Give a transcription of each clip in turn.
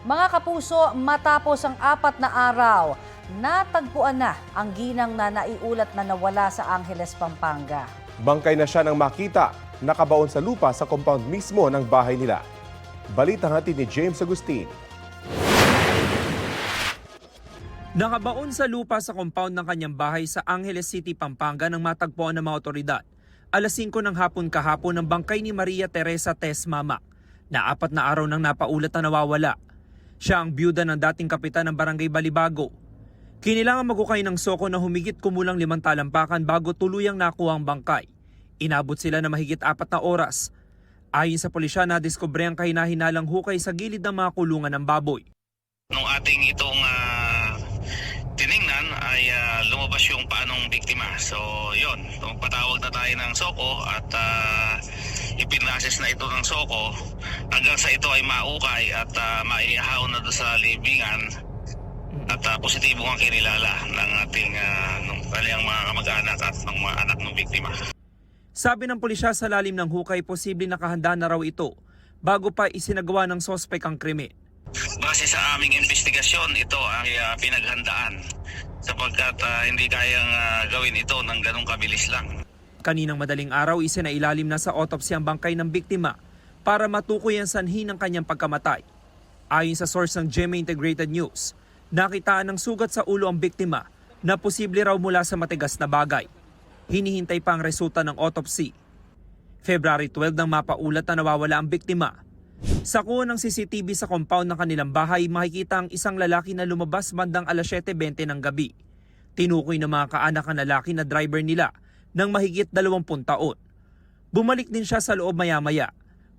Mga kapuso, matapos ang 4 na araw, natagpuan na ang ginang na naiulat na nawala sa Angeles, Pampanga. Bangkay na siya nang makita, nakabaon sa lupa sa compound mismo ng bahay nila. Balitang hatid ni James Agustin. Nakabaon sa lupa sa compound ng kanyang bahay sa Angeles City, Pampanga nang matagpuan ng mga otoridad. Alas 5 ng hapon kahapon ang bangkay ni Maria Teresa Tess Mamak, na 4 na araw nang napaulat na nawawala. Siya ang byuda ng dating kapitan ng Barangay Balibago. Kinilangan magukay ng soko na humigit kumulang 5 talampakan bago tuluyang nakuha ang bangkay. Inabot sila na mahigit 4 na oras. Ayon sa pulisya, nadiskubre ang kahina-hinalang hukay sa gilid ng mga kulungan ng baboy. Nung ating itong tiningnan ay lumabas yung paanong biktima. So yun, patawag na tayo ng soko at ipinases na ito ng soko hanggang sa ito ay maukay at maihaw na doon sa libingan at positibo ang kinilala ng ating kanyang mga kamag-anak at ng mga anak ng biktima. Sabi ng pulisya, sa lalim ng hukay, posibleng nakahanda na raw ito bago pa isinagawa ng sospek ang krimen. Base sa aming investigasyon, ito ay pinaghandaan sapagkat hindi kayang gawin ito ng ganong kabilis lang. Kaninang madaling araw, isinailalim na sa autopsy ang bangkay ng biktima para matukoy ang sanhi ng kanyang pagkamatay. Ayon sa source ng GMA Integrated News, nakitaan ng sugat sa ulo ang biktima na posible raw mula sa matigas na bagay. Hinihintay pa ang resulta ng autopsy. February 12 nang mapaulat na nawawala ang biktima. Sa kuha ng CCTV sa compound ng kanilang bahay, makikita ang isang lalaki na lumabas bandang alas 7:20 ng gabi. Tinukoy ng mga kaanak ang lalaki na driver nila ng mahigit 20 taon. Bumalik din siya sa loob maya-maya.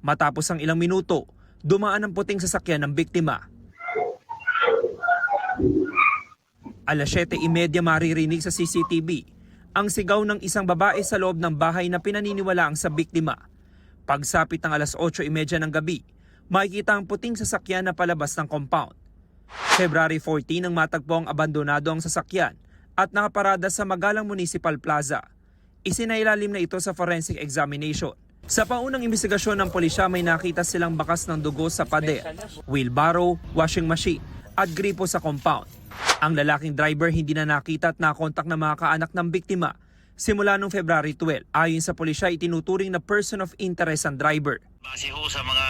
Matapos ang ilang minuto, dumaan ang puting sasakyan ng biktima. Alas 7:30 maririnig sa CCTV ang sigaw ng isang babae sa loob ng bahay na pinaniniwalaang sa biktima. Pagsapit ng alas 8:30 ng gabi, makikita ang puting sasakyan na palabas ng compound. February 14 nang matagpo ang abandonado ang sasakyan at nakaparada sa Magalang Municipal Plaza. Isinailalim na ito sa forensic examination. Sa paunang investigasyon ng pulisya, may nakita silang bakas ng dugo sa pader, wheelbarrow, washing machine at gripo sa compound. Ang lalaking driver hindi na nakita at nakontak ng mga kaanak ng biktima simula noong February 12. Ayon sa pulisya, itinuturing na person of interest ang driver. Base ho sa mga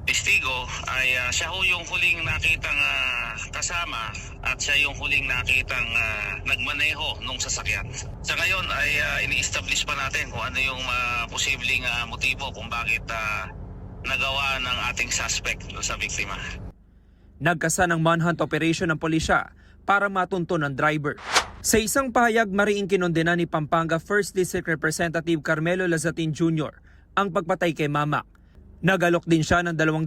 testigo ay siya ho yung huling nakitang kasama at siya yung huling nakitang nagmaneho nung sasakyan. Sa ngayon ay ini-establish pa natin kung ano yung posibleng motibo kung bakit nagawa ng ating suspect sa biktima. Nagkasa ng manhunt operation ng pulisya para matunton ang driver. Sa isang pahayag, mariing kinondena ni Pampanga 1st District Representative Carmelo Lazatin Jr. ang pagpatay kay Mamak. Nagalok din siya ng 200,000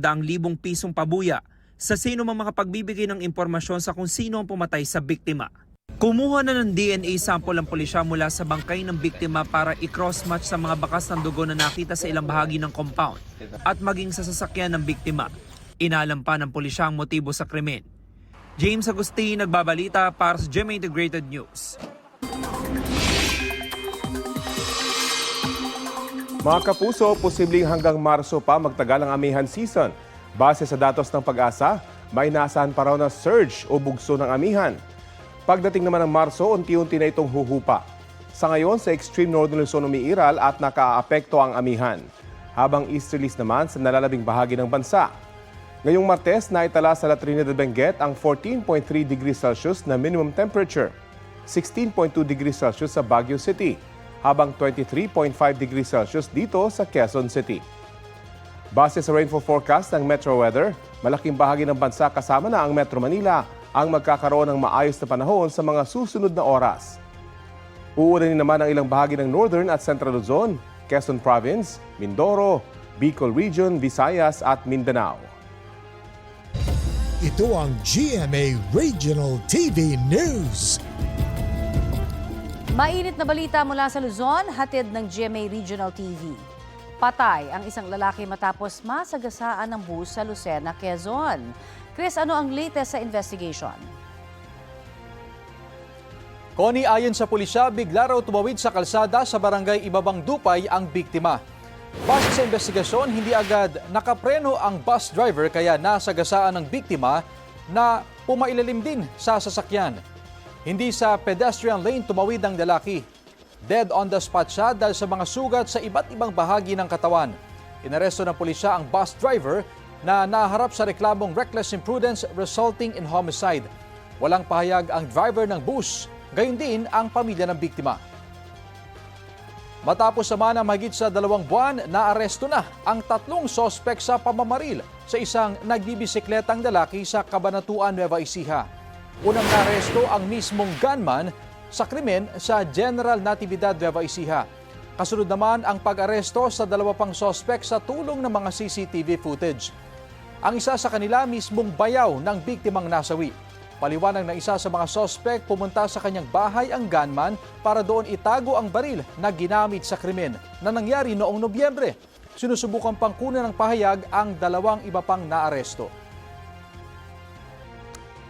pisong pabuya sa sino mang makapagbibigay ng impormasyon sa kung sino ang pumatay sa biktima. Kumuha na ng DNA sample ang pulisya mula sa bangkay ng biktima para i-cross-match sa mga bakas ng dugo na nakita sa ilang bahagi ng compound at maging sa sasakyan ng biktima. Inalam pa ng pulisya ang motibo sa krimen. James Agustin, nagbabalita para sa GMA Integrated News. Mga kapuso, posibleng hanggang Marso pa magtagal ang amihan season. Base sa datos ng Pag-asa, may inaasahan pa raw na surge o bugso ng amihan. Pagdating naman ng Marso, unti-unti na itong huhupa. Sa ngayon, sa extreme northern Luzon umiiral at nakaapekto ang amihan. Habang easterlies naman sa nalalabing bahagi ng bansa. Ngayong Martes, naitala sa La Trinidad Benguet ang 14.3 degrees Celsius na minimum temperature, 16.2 degrees Celsius sa Baguio City, habang 23.5 degrees Celsius dito sa Quezon City. Base sa rainfall forecast ng Metro Weather, malaking bahagi ng bansa kasama na ang Metro Manila ang magkakaroon ng maayos na panahon sa mga susunod na oras. Uulanin naman ang ilang bahagi ng Northern at Central Luzon, Quezon Province, Mindoro, Bicol Region, Visayas at Mindanao. Ito ang GMA Regional TV News. Mainit na balita mula sa Luzon, hatid ng GMA Regional TV. Patay ang isang lalaki matapos masagasaan ng bus sa Lucena, Quezon. Chris, ano ang latest sa investigation? Connie, ayon sa pulisya, bigla raw tumawid sa kalsada sa barangay Ibabang Dupay ang biktima. Base sa investigasyon, hindi agad nakapreno ang bus driver kaya nasagasaan ng biktima na pumailalim din sa sasakyan. Hindi sa pedestrian lane tumawid ang lalaki. Dead on the spot siya dahil sa mga sugat sa iba't ibang bahagi ng katawan. Inaresto ng pulisya ang bus driver na naharap sa reklamong reckless imprudence resulting in homicide. Walang pahayag ang driver ng bus, gayon din ang pamilya ng biktima. Matapos naman ang mahigit sa 2 buwan, naaresto na ang 3 sospek sa pamamaril sa isang nagbibisikletang lalaki sa Cabanatuan, Nueva Ecija. Unang naaresto ang mismong gunman sa krimen sa General Natividad, Nueva Ecija. Kasunod naman ang pag-aresto sa 2 pang sospek sa tulong ng mga CCTV footage. Ang isa sa kanila mismong bayaw ng biktimang nasawi. Paliwanag na isa sa mga sospek pumunta sa kanyang bahay ang gunman para doon itago ang baril na ginamit sa krimen na nangyari noong Nobyembre. Sinusubukan pang kunan ng pahayag ang 2 iba pang naaresto.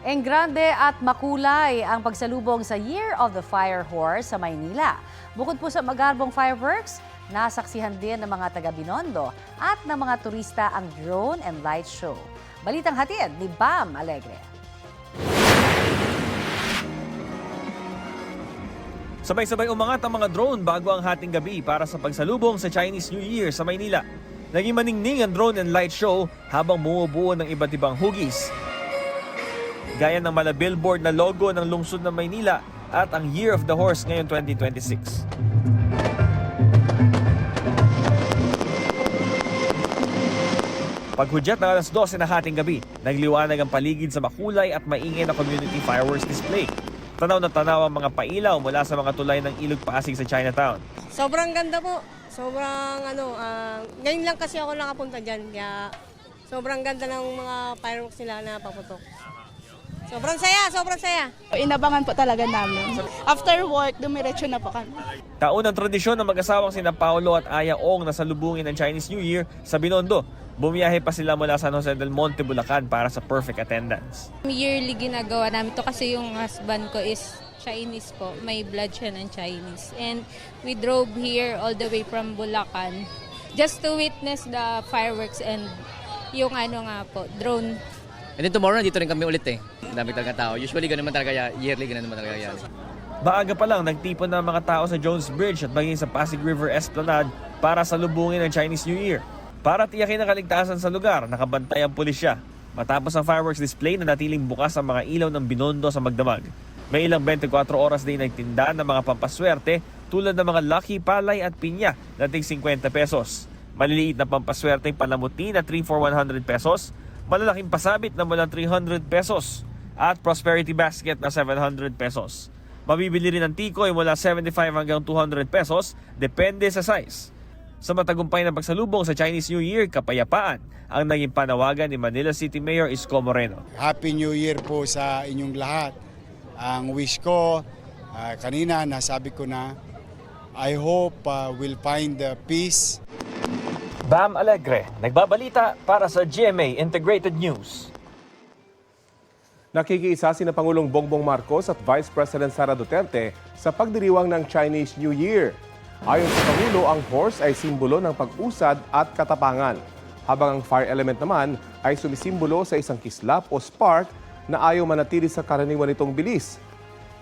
Enggrande at makulay ang pagsalubong sa Year of the Fire Horse sa Maynila. Bukod po sa magarbong fireworks, nasaksihan din ng mga taga-Binondo at ng mga turista ang drone and light show. Balitang hatid ni Bam Alegre. Sabay-sabay umangat ang mga drone bago ang hating gabi para sa pagsalubong sa Chinese New Year sa Maynila. Naging maningning ang drone and light show habang bumubuo ng iba't ibang hugis. Gaya ng mala billboard na logo ng lungsod ng Maynila at ang Year of the Horse ngayon 2026. Paghudyat ng alas 12 na hating gabi, nagliwanag ang paligid sa makulay at maingay na community fireworks display. Tanaw na tanaw ang mga pailaw mula sa mga tulay ng Ilog Pasig sa Chinatown. Sobrang ganda po. Sobrang ngayon lang kasi ako nakapunta dyan. Kaya sobrang ganda ng mga fireworks nila na paputok. Sobrang saya, sobrang saya. Inabangan po talaga namin. After work, dumiretso na po kami. Taon ng tradisyon ng mag-asawang sina Paolo at Aya Ong na salubungin ang Chinese New Year sa Binondo. Bumiyahe pa sila mula San Jose del Monte, Bulacan para sa perfect attendance. Yearly ginagawa namin to kasi yung husband ko is Chinese po. May blood siya ng Chinese. And we drove here all the way from Bulacan just to witness the fireworks and yung drone. And then tomorrow, dito rin kami ulit eh. Dami talaga tao. Usually ganun naman talaga, yearly ganun naman talaga yan. Maaga pa lang, nagtipon na mga tao sa Jones Bridge at maging sa Pasig River Esplanade para salubungin ang Chinese New Year. Para tiyakin ang kaligtasan sa lugar, nakabantay ang pulisya. Matapos ang fireworks display, nanatiling bukas ang mga ilaw ng Binondo sa Magdamag. May ilang 24 oras din nagtinda ng mga pampaswerte tulad ng mga lucky, palay at pinya na tig 50 pesos. Maliliit na pampaswerte palamuti na 3 for 100 pesos, malalaking pasabit na mula 300 pesos at prosperity basket na 700 pesos. Mabibili rin ang tikoy mula 75 hanggang 200 pesos, depende sa size. Sa matagumpay na pagsalubong sa Chinese New Year, kapayapaan ang naging panawagan ni Manila City Mayor Isko Moreno. Happy New Year po sa inyong lahat. Ang wish ko, kanina nasabi ko na, I hope we'll find peace. Bam Alegre, nagbabalita para sa GMA Integrated News. Nakikiisa sina Pangulong Bongbong Marcos at Vice President Sara Duterte sa pagdiriwang ng Chinese New Year. Ayon sa Pangulo, ang horse ay simbolo ng pag-usad at katapangan, habang ang fire element naman ay sumisimbolo sa isang kislap o spark na ayaw manatili sa karaniwan nitong bilis.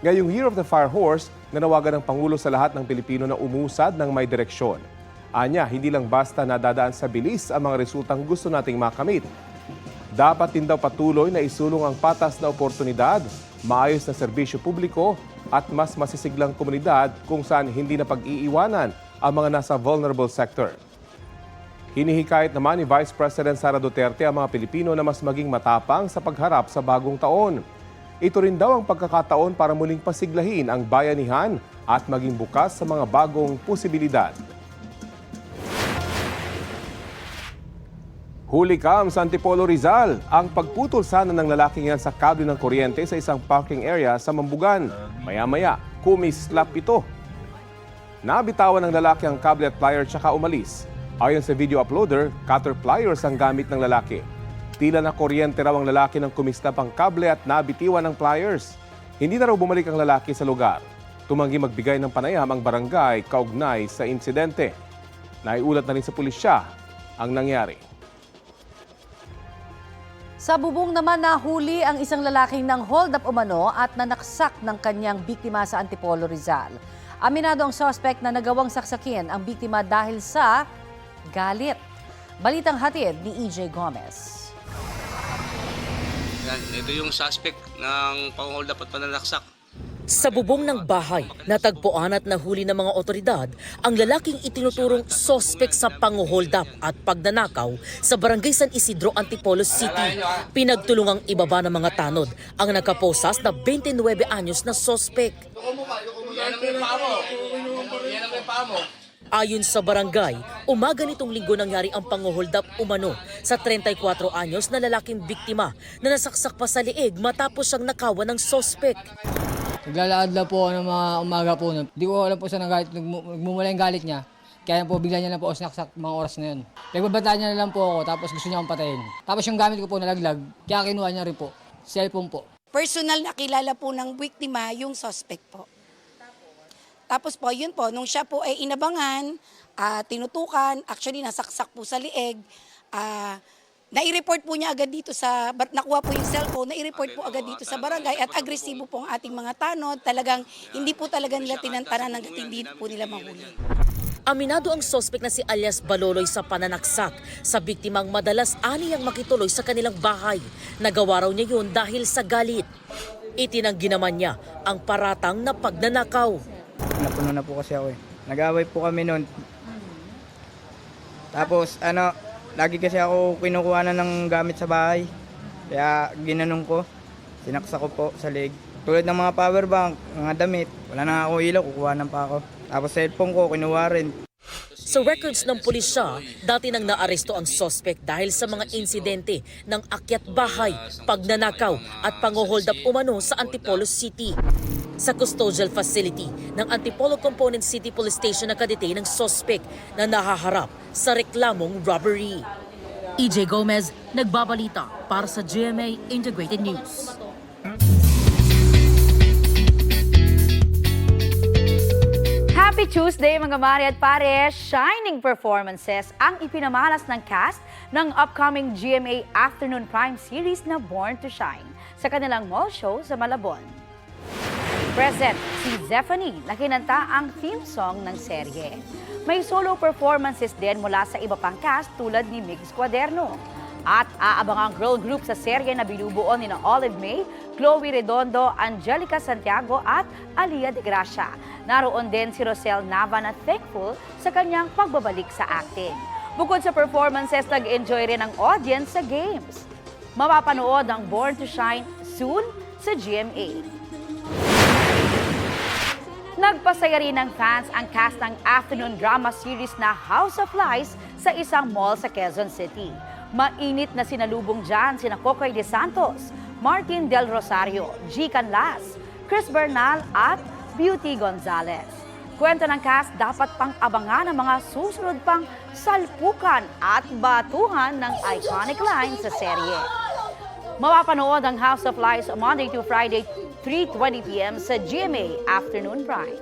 Ngayong Year of the Fire Horse, nanawagan ng Pangulo sa lahat ng Pilipino na umusad ng may direksyon. Anya, hindi lang basta nadadaan sa bilis ang mga resultang gusto nating makamit. Dapat din daw patuloy na isulong ang patas na oportunidad, maayos na serbisyo publiko at mas masisiglang komunidad kung saan hindi na pag-iiwanan ang mga nasa vulnerable sector. Hinihikayat naman ni Vice President Sara Duterte ang mga Pilipino na mas maging matapang sa pagharap sa bagong taon. Ito rin daw ang pagkakataon para muling pasiglahin ang bayanihan at maging bukas sa mga bagong posibilidad. Huli kam sa Antipolo, Rizal, ang pagputol sana ng lalaking yan sa kable ng kuryente sa isang parking area sa Mambugan. Maya-maya, kumislap ito. Nabitawan ng lalaki ang kable at plier tsaka umalis. Ayon sa video uploader, cutter pliers ang gamit ng lalaki. Tila na kuryente raw ang lalaki nang kumislap ang kable at nabitiwan ng pliers. Hindi na raw bumalik ang lalaki sa lugar. Tumanggi magbigay ng panayam ang barangay kaugnay sa insidente. Naiulat na rin sa pulisya ang nangyari. Sa bubong naman nahuli ang isang lalaking ng hold-up umano at nanaksak ng kanyang biktima sa Antipolo, Rizal. Aminado ang suspect na nagawang saksakin ang biktima dahil sa galit. Balitang hatid ni EJ Gomez. Yan, ito yung suspect ng pang-hold up at pananaksak. Sa bubong ng bahay, natagpuan at nahuli ng mga otoridad ang lalaking itinuturong sospek sa pang-hold up at pagnanakaw sa Barangay San Isidro, Antipolo City. Pinagtulungang ibaba ng mga tanod ang nakaposas na 29 anyos na sospek. Ayon sa barangay, umaga nitong linggo nangyari ang pang-hold up umano sa 34 anyos na lalaking biktima na nasaksak pa sa liig matapos siyang nakawan ng sospek. Naglalakad lang po ng mga umaga po. Hindi ko alam po sa nagalit, nagmumula yung galit niya. Kaya po bigla niya lang po ako sinaksak mga oras na yun. Nagbabantaan niya na lang po ako tapos gusto niya akong patayin. Tapos yung gamit ko po nalaglag, kaya kinuha niya rin po. Cellphone po. Personal na kilala po ng biktima yung suspect po. Tapos po, yun po, nung siya po ay inabangan, tinutukan, actually nasaksak po sa lieg, nai-report po niya agad dito sa, nakuha po yung cellphone, nai-report po agad dito sa barangay at agresibo po ang ating mga tanod. Talagang hindi po talaga nila tinantanan hanggat hindi po nila mahuli. Aminado ang sospek na si alias Baloloy sa pananaksak sa biktimang madalas aniyang makituloy sa kanilang bahay. Nagawa raw niya yun dahil sa galit. Itinanggi naman niya ang paratang na pagnanakaw. Napuno na po kasi ako eh. Nag-away po kami noon. Tapos lagi kasi ako kinukuha na ng gamit sa bahay. Kaya ginanong ko, sinaksa ko po sa leg. Tulad ng mga power bank, mga damit, wala na ako ilaw, kukuha na pa ako. Tapos cellphone ko, kinuha rin. Sa records ng pulisya, dati nang naaresto ang suspect dahil sa mga insidente ng akyat bahay, pagnanakaw at pang-hold up umano sa Antipolo City. Sa custodial facility ng Antipolo Component City Police Station nakadetain ng suspect na nahaharap sa reklamong robbery. EJ Gomez, nagbabalita para sa GMA Integrated News. Happy Tuesday mga mari at pare! Shining performances ang ipinamalas ng cast ng upcoming GMA Afternoon Prime Series na Born to Shine sa kanilang mall show sa Malabon. Present si Zephanie na kinanta ang theme song ng serye. May solo performances din mula sa iba pang cast tulad ni Mix Cuaderno. At aabang ang girl group sa serye na binubuo ni Olive May, Chloe Redondo, Angelica Santiago at Alia de Gracia. Naroon din si Rosel Nava na thankful sa kanyang pagbabalik sa acting. Bukod sa performances, nag-enjoy rin ang audience sa games. Mapapanood ang Born to Shine soon sa GMA. Nagpasaya rin ng fans ang cast ng afternoon drama series na House of Lies sa isang mall sa Quezon City. Mainit na sinalubong dyan sina Kokoy De Santos, Martin Del Rosario, G. Canlas, Chris Bernal at Beauty Gonzalez. Kwento ng cast, dapat pang abangan ang mga susunod pang salpukan at batuhan ng iconic lines sa serye. Mapapanood ang House of Lies Monday to Friday, 3:20 p.m. sa GMA Afternoon Prime.